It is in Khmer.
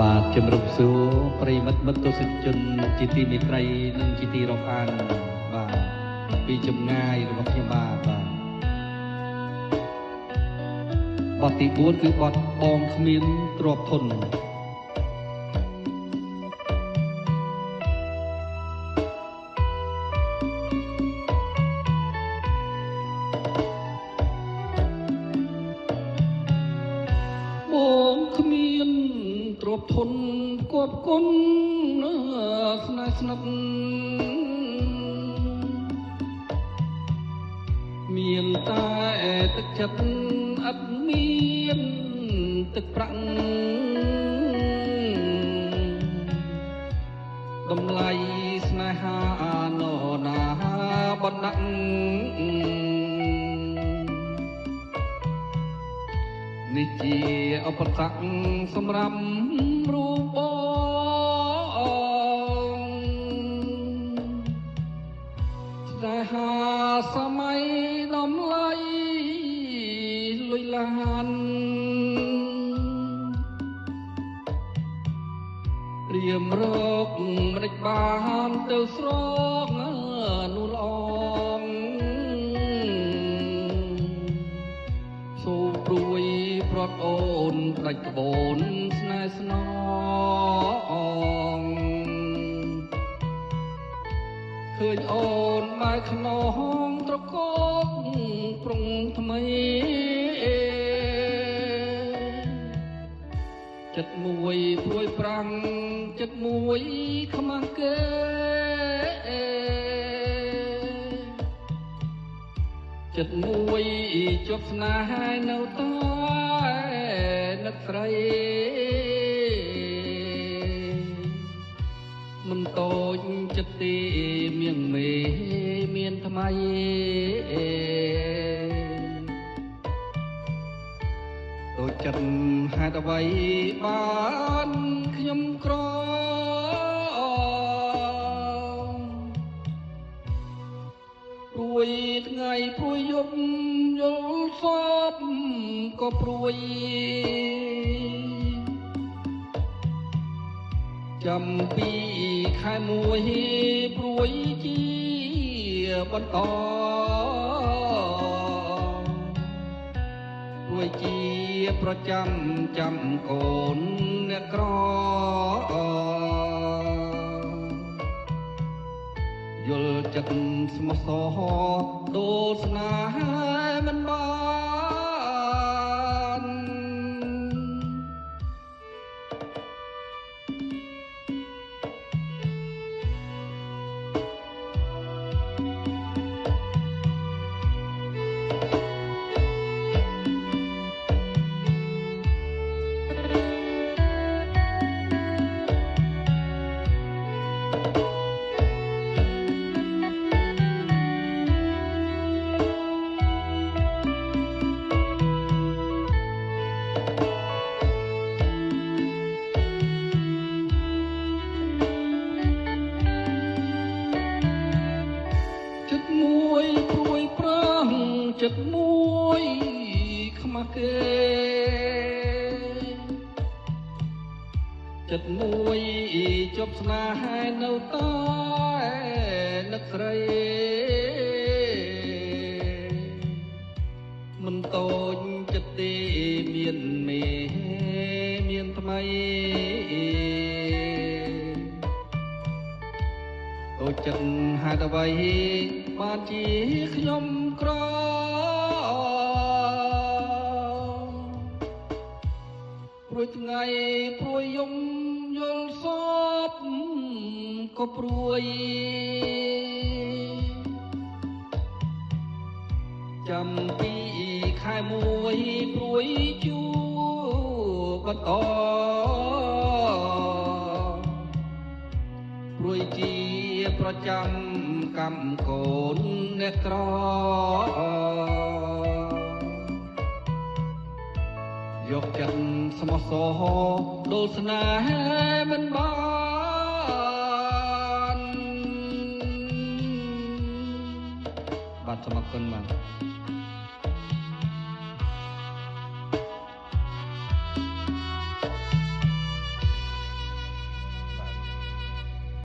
បាទជំរាបសួរប្រិមិត្តមិត្តទស្សនិកជនជាទីមេត្រីនិងជាទីរាប់អានបាទពីចម្ងាយរបស់ខ្ញុំបាទបទទី4គឺបទបងគ្មានទ្រព្យធនបងគ្មានទ្រព្យធនគប់គុណស្នេហ៍ស្និទ្ធមានតែទឹកចិត្តអត់មានទឹកប្រាក់តម្លៃស្នេហាណណាបណ្ដាក់នេះជាឧបសគ្គសម្រាប់រូបបងស្នេហាសម័យដំឡៃលុយឡានរៀមរកមិនដេចបានទៅស្រកនោះល្អសូមព្រួយប្រត់អូនដាច់ក្បូនស្នេហ៍ស្នងឃើញអូនបែកខ្នងត្រកកប្រុងថ្មីចិត្តមួយព្រួយប្រាំងចិត្តមួយខ្មាស់គេចិត្តមួយជាប់ស្នេហ៍នៅតែនឹកស្រីមិនតូចចិត្តទេមៀងមេមានថ្មីតូចចិត្តហេតុអ្វីបានខ្ញុំក្រព្រួយថ្ងៃព្រួយយប់យល់សពក៏ព្រួយចាំពីខែមួយព្រួយជាបន្តព្រួយជាប្រចាំចាំកូនអ្នកក្រយល់ចិត្តស្មោះសរដូចស្នេហ៍មិនបានចិត្តមួយព្រួយប្រាំងចិត្តមួយខ្មាស់គេចិត្តមួយជាប់ស្នេហ៍នៅតែនឹកស្រីមិនតូចចិត្តទេមានមេមានថ្មីតូចចិត្តហេតុអ្វីបានជាខ្ញុំក្រព្រួយថ្ងៃព្រួយយំយល់សពក៏ព្រួយចាំពីខែមួយព្រួយជួបន្តព្រួយជាប្រចាំកម្មកូនអ្នកក្រយកចិត្តស្មោះសរដូចស្នេហ៍មិនបានបាទសូមអរគុណបាទ